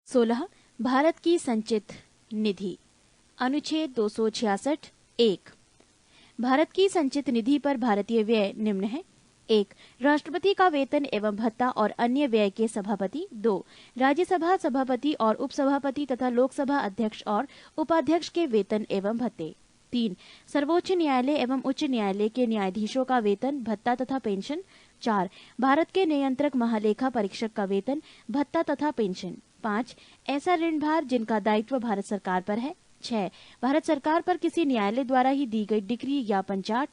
16 भारत की संचित निधि। अनुच्छेद 266 1 भारत की संचित निधि पर भारतीय व्यय निम्न है। 1 राष्ट्रपति का वेतन एवं भत्ता और अन्य व्यय के सभापति। 2 राज्यसभा सभापति और उपसभापति तथा लोकसभा अध्यक्ष और उपाध्यक्ष के वेतन एवं भत्ते। 3 सर्वोच्च न्यायालय एवं उच्च न्यायालय के न्यायाधीशों का वेतन, भत्ता तथा पेंशन। 4 भारत के नियंत्रक महालेखा परीक्षक का वेतन, भत्ता तथा पेंशन। 5 ऐसा ऋण भार जिनका दायित्व भारत सरकार पर है। 6 भारत सरकार पर किसी न्यायालय द्वारा ही दी गई डिक्री या पंचाट।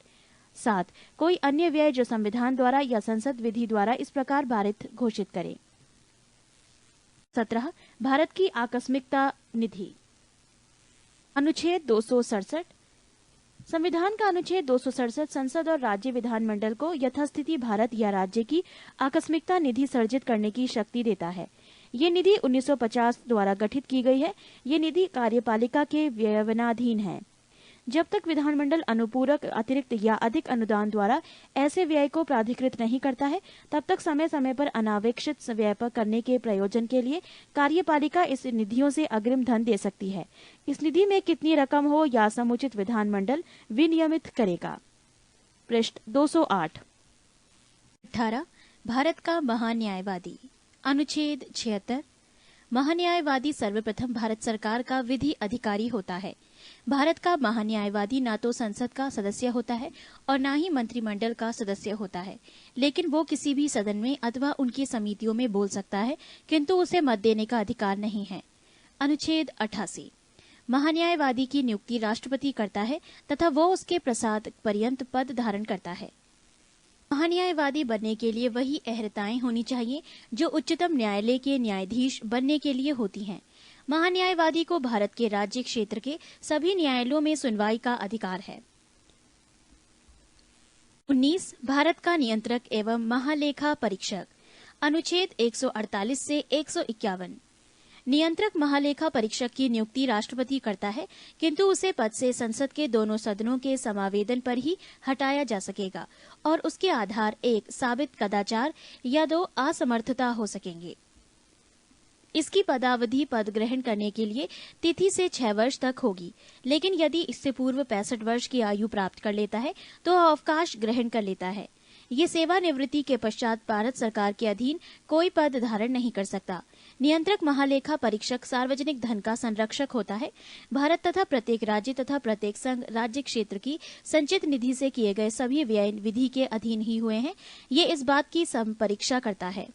7 कोई अन्य व्यय जो संविधान द्वारा या संसद विधि द्वारा इस प्रकार भारित घोषित करे। 17 भारत की आकस्मिकता निधि। अनुच्छेद 267 संविधान का अनुच्छेद 267 संसद और राज्य विधानमंडल को यथास्थिति भारत या राज्य की आकस्मिकता निधि सर्जित करने की शक्ति देता है। ये निधि 1950 द्वारा गठित की गई है। ये निधि कार्यपालिका के व्ययवनाधीन है। जब तक विधानमंडल अनुपूरक, अतिरिक्त या अधिक अनुदान द्वारा ऐसे व्यय को प्राधिकृत नहीं करता है, तब तक समय समय पर अनावेक्षित व्यय करने के प्रयोजन के लिए कार्यपालिका इस निधियों से अग्रिम धन दे सकती है। इस निधि में कितनी रकम हो या समुचित विधानमंडल विनियमित करेगा। पृष्ठ 208। 18 भारत का महान्यायवादी। अनुच्छेद 76 महान्यायवादी सर्वप्रथम भारत सरकार का विधि अधिकारी होता है। भारत का महान्यायवादी न तो संसद का सदस्य होता है और न ही मंत्रिमंडल का सदस्य होता है, लेकिन वो किसी भी सदन में अथवा उनकी समितियों में बोल सकता है, किंतु उसे मत देने का अधिकार नहीं है। अनुच्छेद 88 महान्यायवादी की नियुक्ति राष्ट्रपति करता है तथा वो उसके प्रसाद पर्यंत पद धारण करता है। महान्यायवादी बनने के लिए वही अहर्ताएं होनी चाहिए जो उच्चतम न्यायालय के न्यायाधीश बनने के लिए होती हैं। महान्यायवादी को भारत के राज्य क्षेत्र के सभी न्यायालयों में सुनवाई का अधिकार है। 19 भारत का नियंत्रक एवं महालेखा परीक्षक। अनुच्छेद 148 से 151 नियंत्रक महालेखा परीक्षक की नियुक्ति राष्ट्रपति करता है, किंतु उसे पद से संसद के दोनों सदनों के समावेदन पर ही हटाया जा सकेगा और उसके आधार 1 साबित कदाचार या 2 असमर्थता हो सकेंगे। इसकी पदावधि पद ग्रहण करने के लिए तिथि से 6 वर्ष तक होगी, लेकिन यदि इससे पूर्व 65 वर्ष की आयु प्राप्त कर लेता है तो अवकाश ग्रहण कर लेता है। ये सेवानिवृत्ति के पश्चात भारत सरकार के अधीन कोई पद धारण नहीं कर सकता। नियंत्रक महालेखा परीक्षक सार्वजनिक धन का संरक्षक होता है। भारत तथा प्रत्येक राज्य तथा प्रत्येक संघ राज्य क्षेत्र की संचित निधि से किए गए सभी व्यय विधि के अधीन ही हुए हैं। ये इस बात की संपरीक्षा करता है।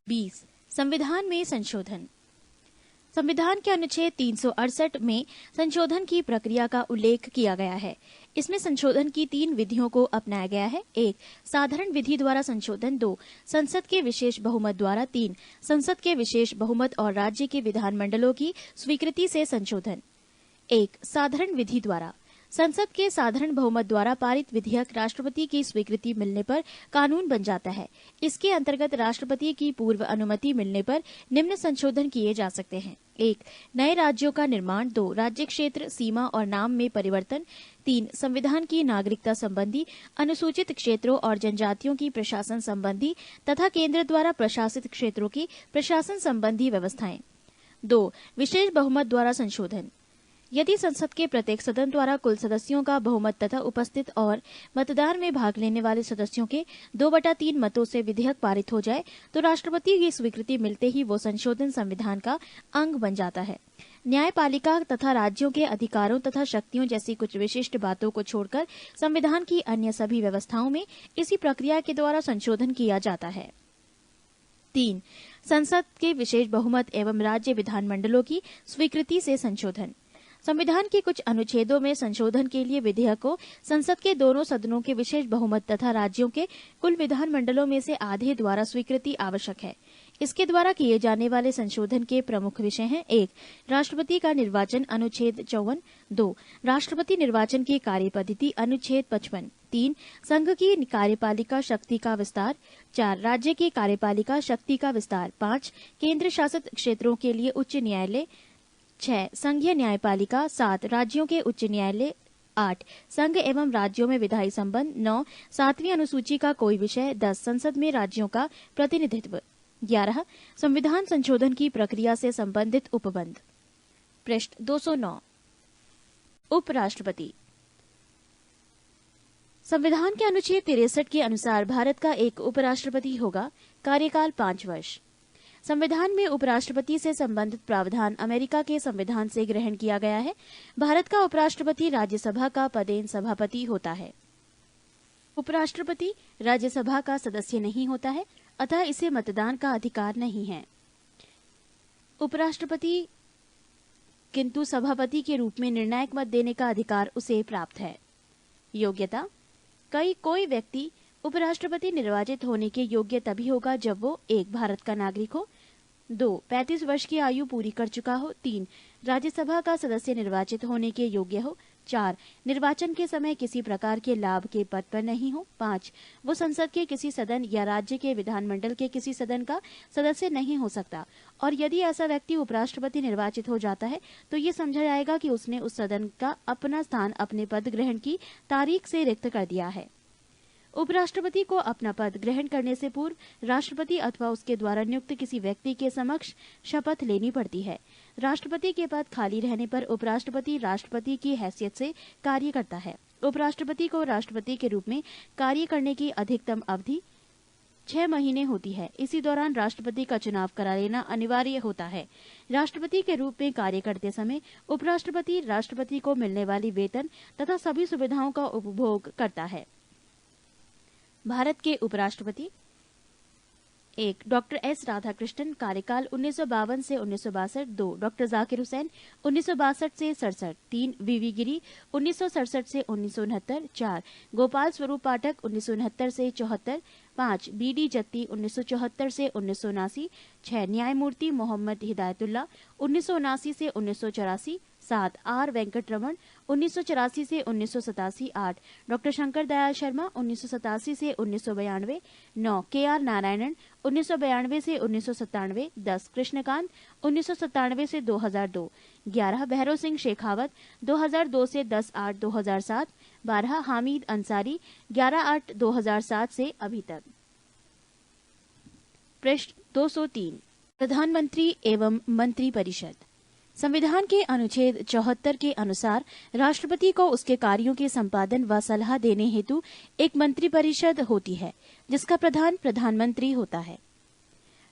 20 संविधान में संशोधन। संविधान के अनुच्छेद 368 में संशोधन की प्रक्रिया का उल्लेख किया गया है। इसमें संशोधन की 3 विधियों को अपनाया गया है। 1 साधारण विधि द्वारा संशोधन। 2 संसद के विशेष बहुमत द्वारा। 3 संसद के विशेष बहुमत और राज्य के विधानमंडलों की स्वीकृति से संशोधन। 1 साधारण विधि द्वारा संसद के साधारण बहुमत द्वारा पारित विधेयक राष्ट्रपति की स्वीकृति मिलने पर कानून बन जाता है। इसके अंतर्गत राष्ट्रपति की पूर्व अनुमति मिलने पर निम्न संशोधन किए जा सकते हैं। 1 नए राज्यों का निर्माण। 2 राज्य क्षेत्र, सीमा और नाम में परिवर्तन। 3 संविधान की नागरिकता संबंधी, अनुसूचित क्षेत्रों और जनजातियों की प्रशासन संबंधी तथा केंद्र द्वारा प्रशासित क्षेत्रों की प्रशासन संबंधी व्यवस्थाएं। 2 विशेष बहुमत द्वारा संशोधन। यदि संसद के प्रत्येक सदन द्वारा कुल सदस्यों का बहुमत तथा उपस्थित और मतदान में भाग लेने वाले सदस्यों के 2/3 मतों से विधेयक पारित हो जाए तो राष्ट्रपति की स्वीकृति मिलते ही वो संशोधन संविधान का अंग बन जाता है। न्यायपालिका तथा राज्यों के अधिकारों तथा शक्तियों जैसी कुछ विशिष्ट बातों को छोड़कर संविधान की अन्य सभी व्यवस्थाओं में इसी प्रक्रिया के द्वारा संशोधन किया जाता है। 3 संसद के विशेष बहुमत एवं राज्य विधानमंडलों की स्वीकृति से संशोधन। संविधान के कुछ अनुच्छेदों में संशोधन के लिए विधेयक को संसद के दोनों सदनों के विशेष बहुमत तथा राज्यों के कुल विधानमंडलों में से आधे द्वारा स्वीकृति आवश्यक है। इसके द्वारा किए जाने वाले संशोधन के प्रमुख विषय हैं। 1 राष्ट्रपति का निर्वाचन। अनुच्छेद 54। 2 राष्ट्रपति निर्वाचन की कार्यपद्धति। अनुच्छेद 55। 3 संघ की कार्यपालिका शक्ति का विस्तार। 4 राज्य की कार्यपालिका शक्ति का विस्तार। 5 केंद्र शासित क्षेत्रों के लिए उच्च न्यायालय। 6 संघीय न्यायपालिका। 7 राज्यों के उच्च न्यायालय। 8 संघ एवं राज्यों में विधायी संबंध। 9 7वीं अनुसूची का कोई विषय। 10 संसद में राज्यों का प्रतिनिधित्व। 11. संविधान संशोधन की प्रक्रिया से संबंधित उपबंध। पृष्ठ 209। उपराष्ट्रपति। संविधान के अनुच्छेद 63 के अनुसार भारत का एक उपराष्ट्रपति होगा। कार्यकाल 5 वर्ष। संविधान में उपराष्ट्रपति से संबंधित प्रावधान अमेरिका के संविधान से ग्रहण किया गया है। भारत का उपराष्ट्रपति राज्यसभा का पदेन सभापति होता है। उपराष्ट्रपति राज्यसभा का सदस्य नहीं होता है, अतः इसे मतदान का अधिकार नहीं है। उपराष्ट्रपति किंतु सभापति के रूप में निर्णायक मत देने का अधिकार उसे प्राप्त है। योग्यता। कोई व्यक्ति उपराष्ट्रपति निर्वाचित होने के योग्य तभी होगा जब वो 1. भारत का नागरिक हो, 2. 35 वर्ष की आयु पूरी कर चुका हो, 3. राज्यसभा का सदस्य निर्वाचित होने के योग्य हो, 4. निर्वाचन के समय किसी प्रकार के लाभ के पद पर नहीं हो, 5. वो संसद के किसी सदन या राज्य के विधानमंडल के किसी सदन का सदस्य नहीं हो सकता, और यदि ऐसा व्यक्ति उपराष्ट्रपति निर्वाचित हो जाता है तो ये समझा जाएगा कि उसने उस सदन का अपना स्थान अपने पद ग्रहण की तारीख से रिक्त कर दिया है। उपराष्ट्रपति को अपना पद ग्रहण करने से पूर्व राष्ट्रपति अथवा उसके द्वारा नियुक्त किसी व्यक्ति के समक्ष शपथ लेनी पड़ती है। राष्ट्रपति के पद खाली रहने पर उपराष्ट्रपति राष्ट्रपति की हैसियत से कार्य करता है। उपराष्ट्रपति को राष्ट्रपति के रूप में कार्य करने की अधिकतम अवधि 6 महीने होती है। इसी दौरान राष्ट्रपति का चुनाव करा लेना अनिवार्य होता है। राष्ट्रपति के रूप में कार्य करते समय उपराष्ट्रपति राष्ट्रपति को मिलने वाली वेतन तथा सभी सुविधाओं का उपभोग करता है। भारत के उपराष्ट्रपति। 1. डॉक्टर एस राधाकृष्णन, कार्यकाल 1952 से 1962। 2. डॉक्टर जाकिर हुसैन, 1962 से 67। 3. वीवी गिरी, 1967 से 1969। 4. गोपाल स्वरूप पाठक, 1969 से 74। 5. बीडी जत्ती, 1974 से 1979। 6. न्यायमूर्ति मोहम्मद हिदायतुल्लाह, 1979 से 1984। 7. आर वेंकटरमण, 1984 से 1987। 8. डॉक्टर शंकर दयाल शर्मा, 1987 से 1992। 9. के आर नारायणन, 1992 से 1997। 10. कृष्णकांत, 1997 से 2002। 11. भैरव सिंह शेखावत, 2002 से 10/8/2007। 12. हामिद अंसारी, 11/8/2007 से अभी तक। पृष्ठ 203। प्रधानमंत्री एवं मंत्री परिषद। संविधान के अनुच्छेद 74 के अनुसार राष्ट्रपति को उसके कार्यों के संपादन व सलाह देने हेतु एक मंत्री परिषद होती है, जिसका प्रधान प्रधानमंत्री होता है।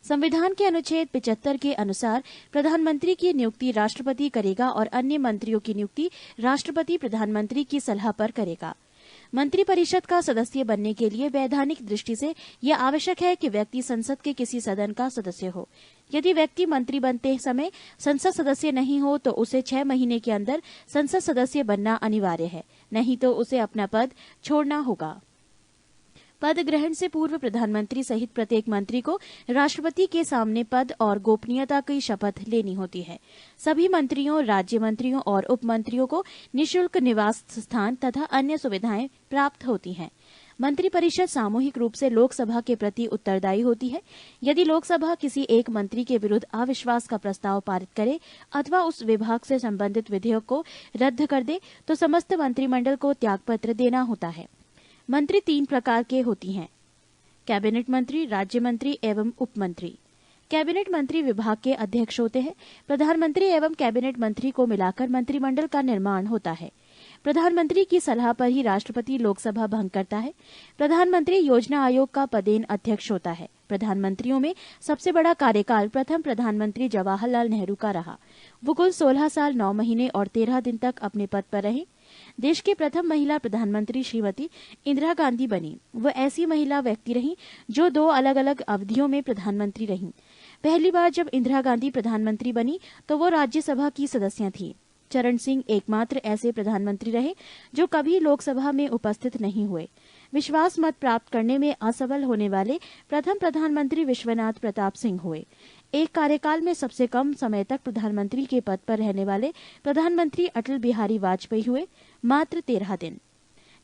संविधान के अनुच्छेद 75 के अनुसार प्रधानमंत्री की नियुक्ति राष्ट्रपति करेगा और अन्य मंत्रियों की नियुक्ति राष्ट्रपति प्रधानमंत्री की सलाह पर करेगा। मंत्री परिषद का सदस्य बनने के लिए वैधानिक दृष्टि से यह आवश्यक है कि व्यक्ति संसद के किसी सदन का सदस्य हो। यदि व्यक्ति मंत्री बनते समय संसद सदस्य नहीं हो तो उसे 6 महीने के अंदर संसद सदस्य बनना अनिवार्य है, नहीं तो उसे अपना पद छोड़ना होगा। पद ग्रहण से पूर्व प्रधानमंत्री सहित प्रत्येक मंत्री को राष्ट्रपति के सामने पद और गोपनीयता की शपथ लेनी होती है। सभी मंत्रियों, राज्य मंत्रियों और उप मंत्रियों को निःशुल्क निवास स्थान तथा अन्य सुविधाएं प्राप्त होती हैं। मंत्री परिषद सामूहिक रूप से लोकसभा के प्रति उत्तरदायी होती है। यदि लोकसभा किसी एक मंत्री के विरुद्ध अविश्वास का प्रस्ताव पारित करे अथवा उस विभाग से संबंधित विधेयक को रद्द कर दे तो समस्त मंत्रिमंडल को त्यागपत्र देना होता है। मंत्री 3 प्रकार के होती हैं: कैबिनेट मंत्री, राज्य मंत्री एवं उप मंत्री। कैबिनेट मंत्री विभाग के अध्यक्ष होते हैं। प्रधानमंत्री एवं कैबिनेट मंत्री को मिलाकर मंत्रिमंडल का निर्माण होता है। प्रधानमंत्री की सलाह पर ही राष्ट्रपति लोकसभा भंग करता है। प्रधानमंत्री योजना आयोग का पदेन अध्यक्ष होता है। प्रधानमंत्रियों में सबसे बड़ा कार्यकाल प्रथम प्रधानमंत्री जवाहरलाल नेहरू का रहा। वो कुल 16 साल 9 महीने और 13 दिन तक अपने पद पर रहे। देश की प्रथम महिला प्रधानमंत्री श्रीमती इंदिरा गांधी बनी। वो ऐसी महिला व्यक्ति रही जो 2 अलग अलग अवधियों में प्रधानमंत्री रही। पहली बार जब इंदिरा गांधी प्रधानमंत्री बनी तो वो राज्यसभा की सदस्य थी। चरण सिंह एकमात्र ऐसे प्रधानमंत्री रहे जो कभी लोकसभा में उपस्थित नहीं हुए। विश्वास मत प्राप्त करने में असफल होने वाले प्रथम प्रधानमंत्री विश्वनाथ प्रताप सिंह हुए। एक कार्यकाल में सबसे कम समय तक प्रधानमंत्री के पद पर रहने वाले प्रधानमंत्री अटल बिहारी वाजपेयी हुए, मात्र 13 दिन।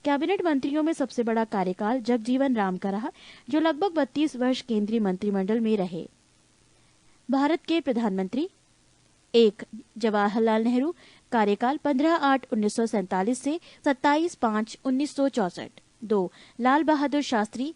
कैबिनेट मंत्रियों में सबसे बड़ा कार्यकाल जगजीवन राम का रहा, जो लगभग 32 वर्ष केंद्रीय मंत्रिमंडल में रहे। भारत के प्रधानमंत्री: 1. जवाहरलाल नेहरू, कार्यकाल 15/8/1947 से 27/5/1964। 2. लाल बहादुर शास्त्री,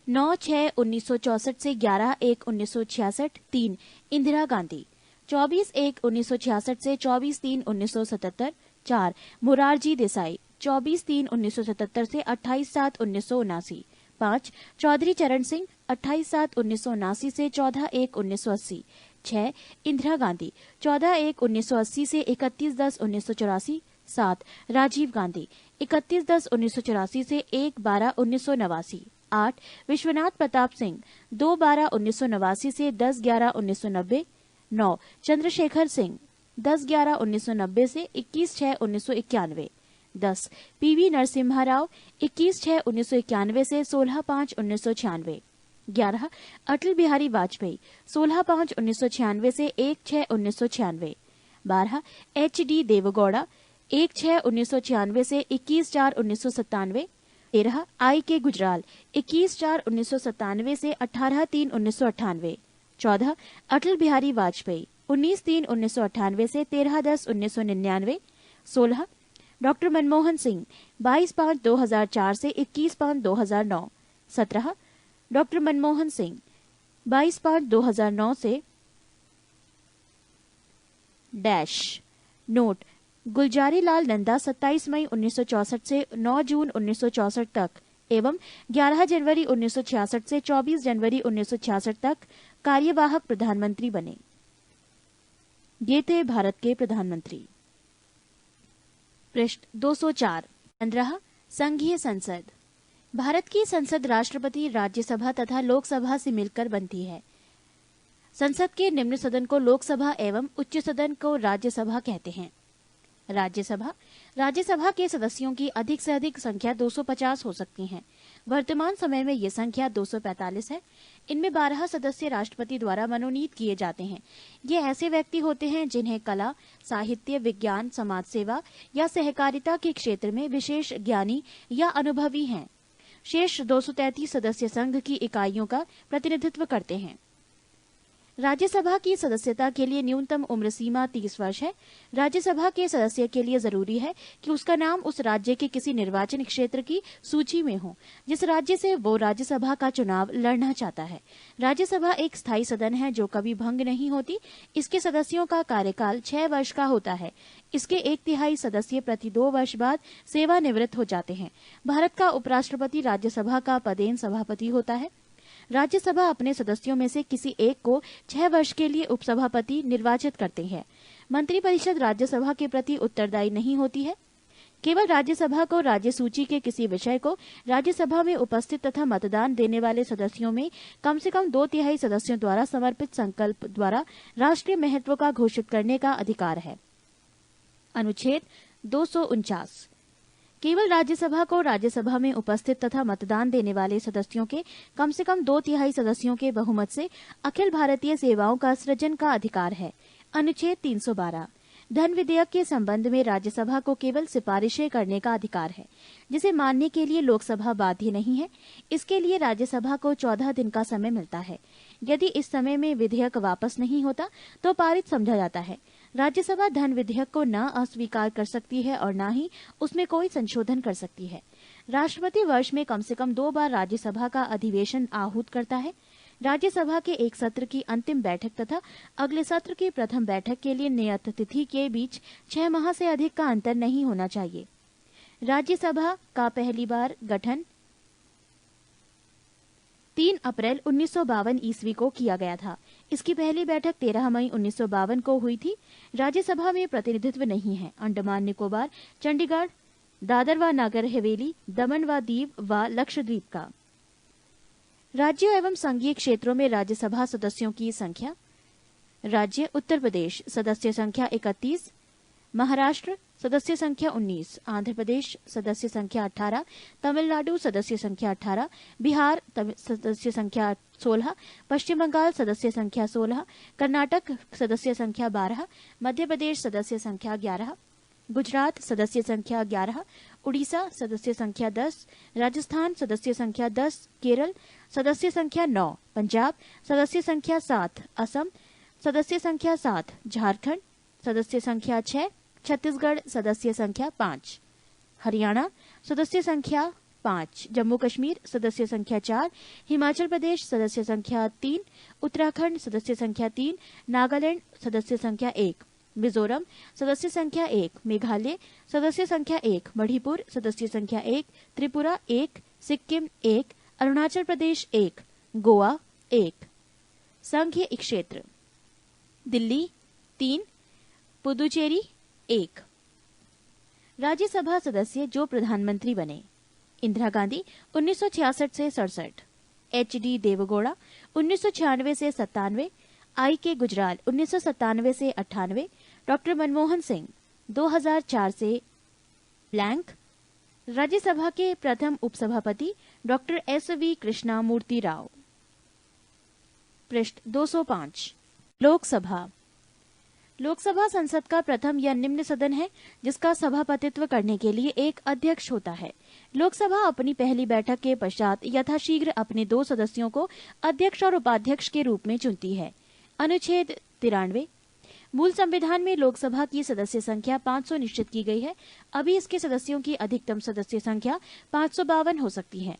9/6/1964 से 11/1/1966 3 इंदिरा गांधी। 24/1/1966 से 24/3/1977 4 मोरारजी देसाई। 24/3/1977 से 28/7/1979 5 चौधरी चरण सिंह। 28/7/1979 से 14/1/1980 6 इंदिरा गांधी। 14/1/1980 से 31/10/1984 7 राजीव गांधी। 31/10/1984 से 1/12/1989 8 विश्वनाथ प्रताप सिंह। 2/12/1989 से 10/11/1990 9 चंद्रशेखर सिंह। 10/11/1990 से 21/6/1991 10 पीवी नरसिम्हा राव। 21/6/1991 से 16/5/1996 11 अटल बिहारी वाजपेयी। 16/5/1996 से 1/6/1996 12 HD देवगौड़ा। 1/6/1996 से 21/4/1997 13 I.K. गुजराल। 21/4/1997 से 18/3/1998 14 अटल बिहारी वाजपेयी। 19/3/1998 से 13/10/1999 16 डॉक्टर मनमोहन सिंह। 22/5/2004 से 21/5/2009 17 डॉक्टर मनमोहन सिंह। 22/5/2009 से डैश नोट गुलजारी लाल नंदा 27 मई 1964 से 9 जून 1964 तक एवं 11 जनवरी 1966 से 24 जनवरी 1966 तक कार्यवाहक प्रधानमंत्री बने। ये थे भारत के प्रधानमंत्री। पृष्ठ 204 15 संघीय संसद। भारत की संसद राष्ट्रपति, राज्यसभा तथा लोकसभा से मिलकर बनती है। संसद के निम्न सदन को लोकसभा एवं उच्च सदन को राज्यसभा कहते हैं। राज्यसभा के सदस्यों की अधिक से अधिक संख्या 250 हो सकती है। वर्तमान समय में ये संख्या 245 है। इनमें 12 सदस्य राष्ट्रपति द्वारा मनोनीत किए जाते हैं। ये ऐसे व्यक्ति होते हैं जिन्हें कला, साहित्य, विज्ञान, समाज सेवा या सहकारिता के क्षेत्र में विशेष ज्ञानी या अनुभवी हैं। शेष 233 सदस्य संघ की इकाइयों का प्रतिनिधित्व करते हैं। राज्यसभा की सदस्यता के लिए न्यूनतम उम्र सीमा 30 वर्ष है। राज्यसभा के सदस्य के लिए जरूरी है कि उसका नाम उस राज्य के किसी निर्वाचन क्षेत्र की सूची में हो जिस राज्य से वो राज्यसभा का चुनाव लड़ना चाहता है। राज्यसभा एक स्थायी सदन है जो कभी भंग नहीं होती। इसके सदस्यों का कार्यकाल 6 वर्ष का होता है। इसके 1/3 सदस्य प्रति 2 वर्ष बाद सेवानिवृत्त हो जाते हैं। भारत का उपराष्ट्रपति राज्यसभा का पदेन सभापति होता है। राज्यसभा अपने सदस्यों में से किसी एक को 6 वर्ष के लिए उपसभापति निर्वाचित करते हैं। मंत्रिपरिषद राज्यसभा के प्रति उत्तरदायी नहीं होती है। केवल राज्यसभा को राज्य सूची के किसी विषय को राज्यसभा में उपस्थित तथा मतदान देने वाले सदस्यों में कम से कम 2/3 सदस्यों द्वारा समर्पित संकल्प द्वारा राष्ट्रीय महत्व का घोषित करने का अधिकार है। अनुच्छेद 249 केवल राज्यसभा को राज्यसभा में उपस्थित तथा मतदान देने वाले सदस्यों के कम से कम 2/3 सदस्यों के बहुमत से अखिल भारतीय सेवाओं का सृजन का अधिकार है। अनुच्छेद 312 धन विधेयक के संबंध में राज्यसभा को केवल सिफारिशें करने का अधिकार है, जिसे मानने के लिए लोकसभा बाध्य नहीं है। इसके लिए राज्यसभा को 14 दिन का समय मिलता है। यदि इस समय में विधेयक वापस नहीं होता तो पारित समझा जाता है। राज्यसभा धन विधेयक को न अस्वीकार कर सकती है और न ही उसमें कोई संशोधन कर सकती है। राष्ट्रपति वर्ष में कम से कम 2 बार राज्यसभा का अधिवेशन आहूत करता है। राज्यसभा के एक सत्र की अंतिम बैठक तथा अगले सत्र की प्रथम बैठक के लिए नियत तिथि के बीच 6 माह से अधिक का अंतर नहीं होना चाहिए। राज्यसभा का पहली बार गठन 3 अप्रैल 1952 ईस्वी को किया गया था। इसकी पहली बैठक 13 मई 1952 को हुई थी। राज्यसभा में प्रतिनिधित्व नहीं है। अंडमान निकोबार, चंडीगढ़, दादर व नागर हवेली, दमन व दीव व लक्षद्वीप का। राज्यों एवं संघीय क्षेत्रों में राज्यसभा सदस्यों की संख्या। राज्य उत्तर प्रदेश सदस्य संख्या 31, महाराष्ट्र सदस्य संख्या 19, आंध्र प्रदेश सदस्य संख्या 18, तमिलनाडु सदस्य संख्या 18, बिहार सदस्य संख्या 16, पश्चिम बंगाल सदस्य संख्या 16, कर्नाटक सदस्य संख्या 12, मध्य प्रदेश सदस्य संख्या 11, गुजरात सदस्य संख्या 11, उड़ीसा सदस्य संख्या 10, राजस्थान सदस्य संख्या 10, केरल सदस्य संख्या 9, पंजाब सदस्य संख्या 7, असम सदस्य संख्या 7, झारखंड सदस्य संख्या 6, छत्तीसगढ़ सदस्य संख्या 5, हरियाणा सदस्य संख्या 5, जम्मू कश्मीर सदस्य संख्या 4, हिमाचल प्रदेश सदस्य संख्या 3, उत्तराखंड सदस्य संख्या 3, नागालैंड सदस्य संख्या 1, मिजोरम सदस्य संख्या 1, मेघालय सदस्य संख्या 1, मणिपुर सदस्य संख्या 1, त्रिपुरा 1, सिक्किम 1, अरुणाचल प्रदेश 1, गोवा 1। संघीय क्षेत्र दिल्ली 3, पुदुचेरी 1। राज्यसभा सदस्य जो प्रधानमंत्री बने: इंदिरा गांधी 1966 से 67, एच.डी. देवेगौड़ा 1996 से 97, आई.के. गुजराल 1997 से 98, डॉक्टर मनमोहन सिंह 2004 से ब्लैंक। राज्यसभा के प्रथम उपसभापति डॉक्टर एस.वी. कृष्णा मूर्ति राव। पृष्ठ 205। लोकसभा संसद का प्रथम या निम्न सदन है जिसका सभापतित्व करने के लिए एक अध्यक्ष होता है। लोकसभा अपनी पहली बैठक के पश्चात यथाशीघ्र अपने 2 सदस्यों को अध्यक्ष और उपाध्यक्ष के रूप में चुनती है। अनुच्छेद 93। मूल संविधान में लोकसभा की सदस्य संख्या 500 निश्चित की गई है। अभी इसके सदस्यों की अधिकतम सदस्य संख्या 552 हो सकती है।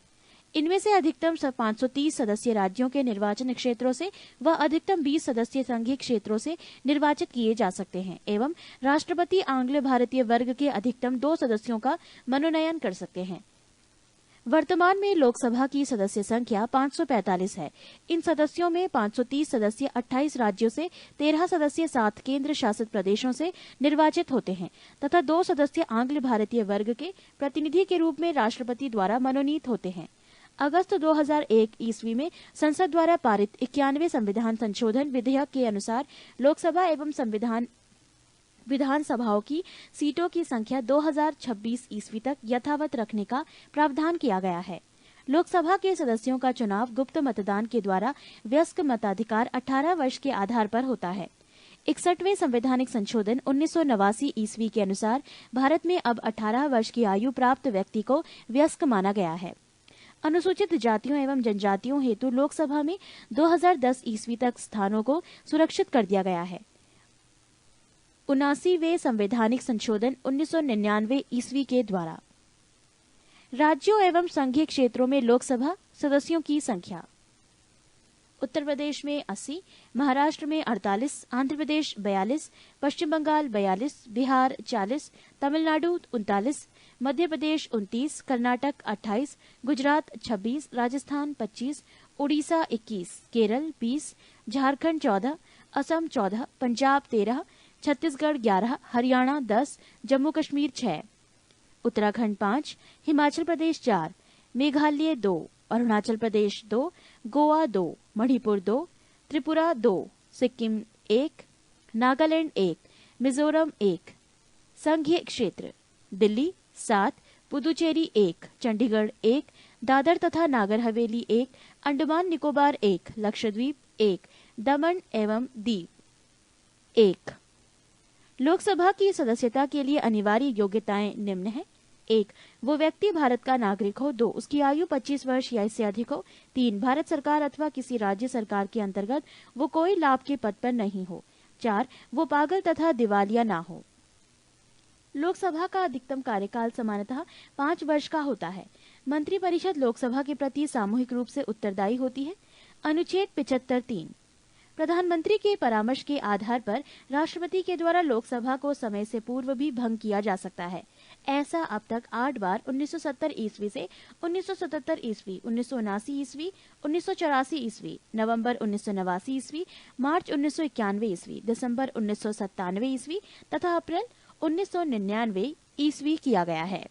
इनमें से अधिकतम 530 सदस्य राज्यों के निर्वाचन क्षेत्रों से व अधिकतम 20 सदस्य संघीय क्षेत्रों से निर्वाचित किए जा सकते हैं एवं राष्ट्रपति आंग्ल भारतीय वर्ग के अधिकतम 2 सदस्यों का मनोनयन कर सकते हैं। वर्तमान में लोकसभा की सदस्य संख्या 545 है। इन सदस्यों में 530 सदस्य 28 राज्यों से, 13 सदस्य 7 केंद्र शासित प्रदेशों से निर्वाचित होते हैं तथा 2 सदस्य आंग्ल भारतीय वर्ग के प्रतिनिधि के रूप में राष्ट्रपति द्वारा मनोनीत होते हैं। अगस्त 2001 ईस्वी में संसद द्वारा पारित 91 संविधान संशोधन विधेयक के अनुसार लोकसभा एवं विधानसभाओं की सीटों की संख्या 2026 ईस्वी तक यथावत रखने का प्रावधान किया गया है। लोकसभा के सदस्यों का चुनाव गुप्त मतदान के द्वारा वयस्क मताधिकार 18 वर्ष के आधार पर होता है। 61वें संवैधानिक संशोधन 1989 ईस्वी के अनुसार भारत में अब 18 वर्ष की आयु प्राप्त व्यक्ति को वयस्क माना गया है। अनुसूचित जातियों एवं जनजातियों हेतु लोकसभा में 2010 ईस्वी तक स्थानों को सुरक्षित कर दिया गया है। 79वें संवैधानिक संशोधन 1999 ईस्वी के द्वारा। राज्यों एवं संघीय क्षेत्रों में लोकसभा सदस्यों की संख्या: उत्तर प्रदेश में 80, महाराष्ट्र में 48, आंध्र प्रदेश 42, पश्चिम बंगाल 42, बिहार 40, तमिलनाडु 39, मध्य प्रदेश 29, कर्नाटक 28, गुजरात 26, राजस्थान 25, उड़ीसा 21, केरल 20, झारखंड 14, असम 14, पंजाब 13, छत्तीसगढ़ 11, हरियाणा 10, जम्मू कश्मीर 6, उत्तराखंड 5, हिमाचल प्रदेश 4, मेघालय 2, अरुणाचल प्रदेश 2, गोवा 2, मणिपुर 2, त्रिपुरा 2, सिक्किम 1, नागालैंड 1, मिजोरम 1। संघीय क्षेत्र दिल्ली 7, पुदुचेरी 1, चंडीगढ़ 1, दादर तथा नागर हवेली 1, अंडमान निकोबार 1, लक्षद्वीप 1, दमन एवं दीव 1। लोकसभा की सदस्यता के लिए अनिवार्य योग्यताएं निम्न हैं: 1. वो व्यक्ति भारत का नागरिक हो। 2. उसकी आयु 25 वर्ष या इससे अधिक हो। 3. भारत सरकार अथवा किसी राज्य सरकार के अंतर्गत वो कोई लाभ के पद पर नहीं हो। 4. वो पागल तथा दिवालिया ना हो। लोकसभा का अधिकतम कार्यकाल सामान्यतः 5 वर्ष का होता है। मंत्रिपरिषद लोकसभा के प्रति सामूहिक रूप से उत्तरदायी होती है। अनुच्छेद 75(3) प्रधानमंत्री के परामर्श के आधार पर राष्ट्रपति के द्वारा लोकसभा को समय से पूर्व भी भंग किया जा सकता है। ऐसा अब तक 8 बार 1970 ईस्वी से 1977 ईस्वी, 1979 ईस्वी, 1984 ईस्वी, नवंबर 1989 ईस्वी, मार्च 1991 ईस्वी, दिसंबर 1997 ईस्वी तथा अप्रैल 1999 ईस्वी किया गया है।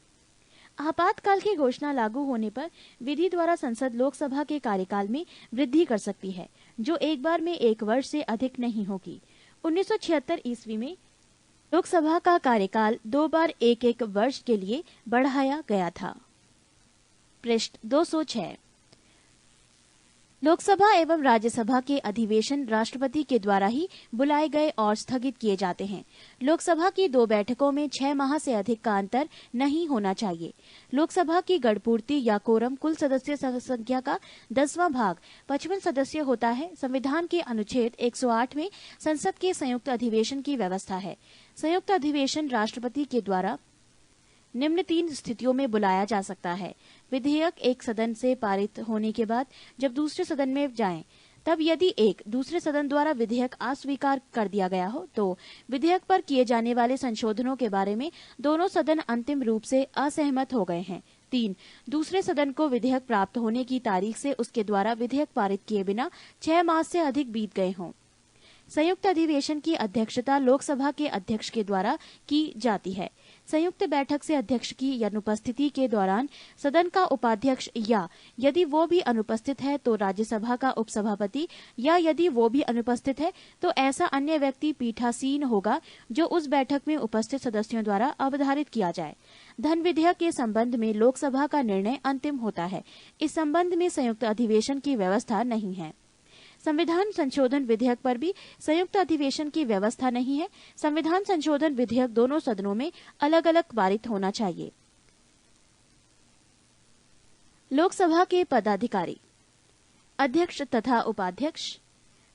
आपातकाल की घोषणा लागू होने पर विधि द्वारा संसद लोकसभा के कार्यकाल में वृद्धि कर सकती है, जो एक बार में 1 वर्ष से अधिक नहीं होगी। 1976 ईस्वी में लोकसभा का कार्यकाल 2 बार 1-1 वर्ष के लिए बढ़ाया गया था। पृष्ठ 206। लोकसभा एवं राज्यसभा के अधिवेशन राष्ट्रपति के द्वारा ही बुलाए गए और स्थगित किए जाते हैं। लोकसभा की 2 बैठकों में 6 माह से अधिक का अंतर नहीं होना चाहिए। लोकसभा की गणपूर्ति या कोरम कुल सदस्य संख्या का 10वां भाग 55 सदस्य होता है। संविधान के अनुच्छेद 108 में संसद के संयुक्त अधिवेशन की व्यवस्था है। संयुक्त अधिवेशन राष्ट्रपति के द्वारा निम्न 3 स्थितियों में बुलाया जा सकता है। विधेयक एक सदन से पारित होने के बाद जब दूसरे सदन में जाए, तब यदि एक दूसरे सदन द्वारा विधेयक अस्वीकार कर दिया गया हो तो विधेयक पर किए जाने वाले संशोधनों के बारे में दोनों सदन अंतिम रूप से असहमत हो गए हैं। 3. दूसरे सदन को विधेयक प्राप्त होने की तारीख से उसके द्वारा विधेयक पारित किए बिना 6 मास से अधिक बीत गए हों। संयुक्त अधिवेशन की अध्यक्षता लोकसभा के अध्यक्ष के द्वारा की जाती है। संयुक्त बैठक से अध्यक्ष की अनुपस्थिति के दौरान सदन का उपाध्यक्ष या यदि वो भी अनुपस्थित है तो राज्यसभा का उपसभापति या यदि वो भी अनुपस्थित है तो ऐसा अन्य व्यक्ति पीठासीन होगा जो उस बैठक में उपस्थित सदस्यों द्वारा अवधारित किया जाए। धन विधेयक के संबंध में लोकसभा का निर्णय अंतिम होता है। इस संबंध में संयुक्त अधिवेशन की व्यवस्था नहीं है। संविधान संशोधन विधेयक पर भी संयुक्त अधिवेशन की व्यवस्था नहीं है। संविधान संशोधन विधेयक दोनों सदनों में अलग अलग पारित होना चाहिए। लोकसभा के पदाधिकारी, अध्यक्ष तथा उपाध्यक्ष।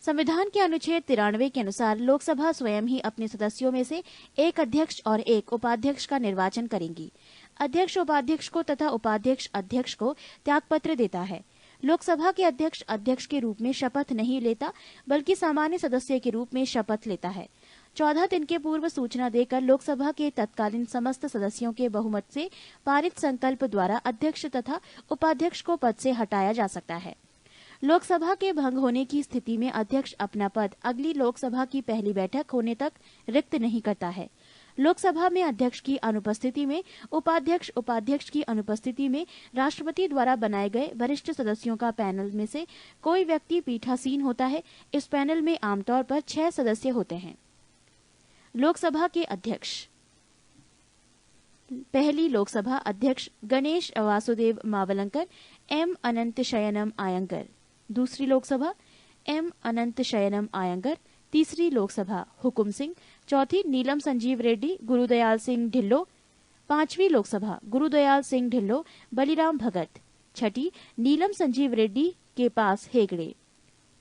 संविधान के अनुच्छेद 93 के अनुसार लोकसभा स्वयं ही अपने सदस्यों में से एक अध्यक्ष और एक उपाध्यक्ष का निर्वाचन करेंगी। अध्यक्ष उपाध्यक्ष को तथा उपाध्यक्ष अध्यक्ष को त्यागपत्र देता है। लोकसभा के अध्यक्ष अध्यक्ष के रूप में शपथ नहीं लेता बल्कि सामान्य सदस्य के रूप में शपथ लेता है। 14 दिन के पूर्व सूचना देकर लोकसभा के तत्कालीन समस्त सदस्यों के बहुमत से पारित संकल्प द्वारा अध्यक्ष तथा उपाध्यक्ष को पद से हटाया जा सकता है। लोकसभा के भंग होने की स्थिति में अध्यक्ष अपना पद अगली लोकसभा की पहली बैठक होने तक रिक्त नहीं करता है। लोकसभा में अध्यक्ष की अनुपस्थिति में उपाध्यक्ष उपाध्यक्ष की अनुपस्थिति में राष्ट्रपति द्वारा बनाए गए वरिष्ठ सदस्यों का पैनल में से कोई व्यक्ति पीठासीन होता है। इस पैनल में आमतौर पर 6 सदस्य होते हैं। लोकसभा के अध्यक्ष। पहली लोकसभा अध्यक्ष गणेश वासुदेव मावलंकर, एम अनंत शयनम आयंगर। दूसरी लोकसभा एम अनंत शयनम आयंगर। तीसरी लोकसभा हुकुम सिंह। चौथी नीलम संजीव रेड्डी, गुरुदयाल सिंह ढिल्लो। पांचवी लोकसभा गुरुदयाल सिंह ढिल्लो, बलिराम भगत। छठी नीलम संजीव रेड्डी के पास हेगड़े।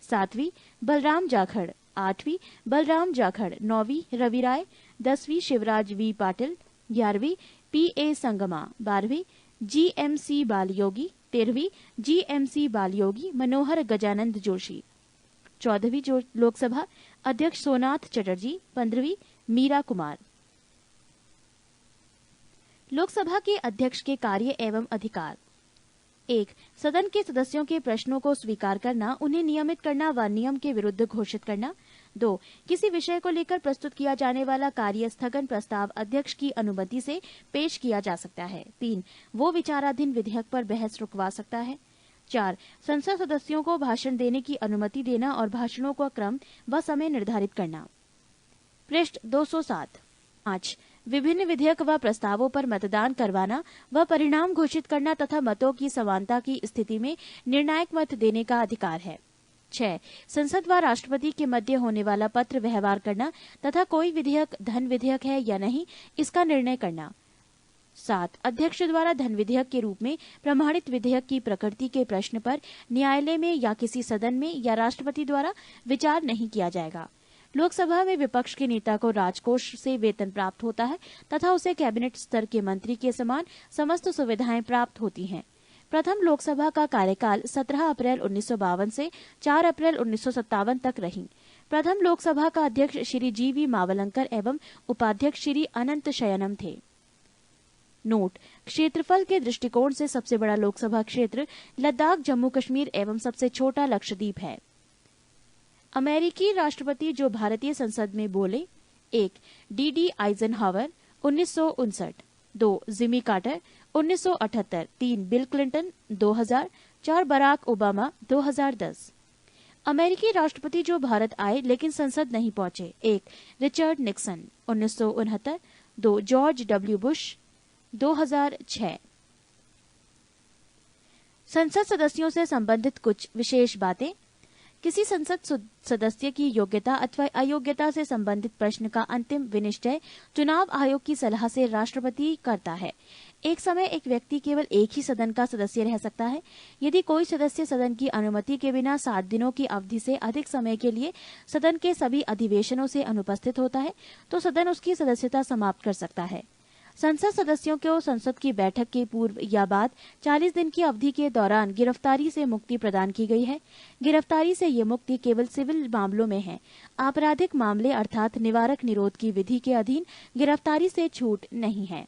सातवीं बलराम जाखड़। आठवीं बलराम जाखड़। नौवीं रवि राय। 10वीं शिवराज वी पाटिल। 11वीं पी.ए. संगमा। 12वीं जी.एम.सी. बालयोगी। 13वीं जी.एम.सी. बालयोगी मनोहर गजानंद जोशी। 14वीं लोकसभा अध्यक्ष सोमनाथ चटर्जी। 15वीं मीरा कुमार। लोकसभा के अध्यक्ष के कार्य एवं अधिकार। 1. सदन के सदस्यों के प्रश्नों को स्वीकार करना, उन्हें नियमित करना व नियम के विरुद्ध घोषित करना। 2. किसी विषय को लेकर प्रस्तुत किया जाने वाला कार्य स्थगन प्रस्ताव अध्यक्ष की अनुमति से पेश किया जा सकता है। 3. वो विचाराधीन विधेयक पर बहस रुकवा सकता है। 4. संसद सदस्यों को भाषण देने की अनुमति देना और भाषणों का क्रम व समय निर्धारित करना। पृष्ठ 207। 5. विभिन्न विधेयक व प्रस्तावों पर मतदान करवाना व परिणाम घोषित करना तथा मतों की समानता की स्थिति में निर्णायक मत देने का अधिकार है। 6. संसद व राष्ट्रपति के मध्य होने वाला पत्र व्यवहार करना तथा कोई विधेयक धन विधेयक है या नहीं इसका निर्णय करना। 7. अध्यक्ष द्वारा धन विधेयक के रूप में प्रमाणित विधेयक की प्रकृति के प्रश्न पर न्यायालय में या किसी सदन में या राष्ट्रपति द्वारा विचार नहीं किया जाएगा। लोकसभा में विपक्ष के नेता को राजकोष से वेतन प्राप्त होता है तथा उसे कैबिनेट स्तर के मंत्री के समान समस्त सुविधाएं प्राप्त होती हैं। प्रथम लोकसभा का कार्यकाल 17 अप्रैल 1952 से 4 अप्रैल 1957 तक रही। प्रथम लोकसभा का अध्यक्ष श्री जी.वी. मावलंकर एवं उपाध्यक्ष श्री अनंत शयनम थे। नोट: क्षेत्रफल के दृष्टिकोण से सबसे बड़ा लोकसभा क्षेत्र लद्दाख, जम्मू कश्मीर एवं सबसे छोटा लक्षद्वीप है। अमेरिकी राष्ट्रपति जो भारतीय संसद में बोले। 1. D D. Eisenhower 1959। 2. Jimmy Carter 1978। 3. Bill Clinton 2000। 4. Barack Obama 2010। अमेरिकी राष्ट्रपति जो भारत आए लेकिन संसद नहीं पहुंचे। 1. Richard Nixon 1969। 2. George W Bush 2006। संसद सदस्यों से संबंधित कुछ विशेष बातें। किसी संसद सदस्य की योग्यता अथवा अयोग्यता से संबंधित प्रश्न का अंतिम विनिश्चय चुनाव आयोग की सलाह से राष्ट्रपति करता है। एक समय एक व्यक्ति केवल एक ही सदन का सदस्य रह सकता है। यदि कोई सदस्य सदन की अनुमति के बिना 60 दिनों की अवधि से अधिक समय के लिए सदन के सभी अधिवेशनों से अनुपस्थित होता है तो सदन उसकी सदस्यता समाप्त कर सकता है। संसद सदस्यों को संसद की बैठक के पूर्व या बाद 40 दिन की अवधि के दौरान गिरफ्तारी से मुक्ति प्रदान की गई है। गिरफ्तारी से ये मुक्ति केवल सिविल मामलों में है। आपराधिक मामले अर्थात निवारक निरोध की विधि के अधीन गिरफ्तारी से छूट नहीं है।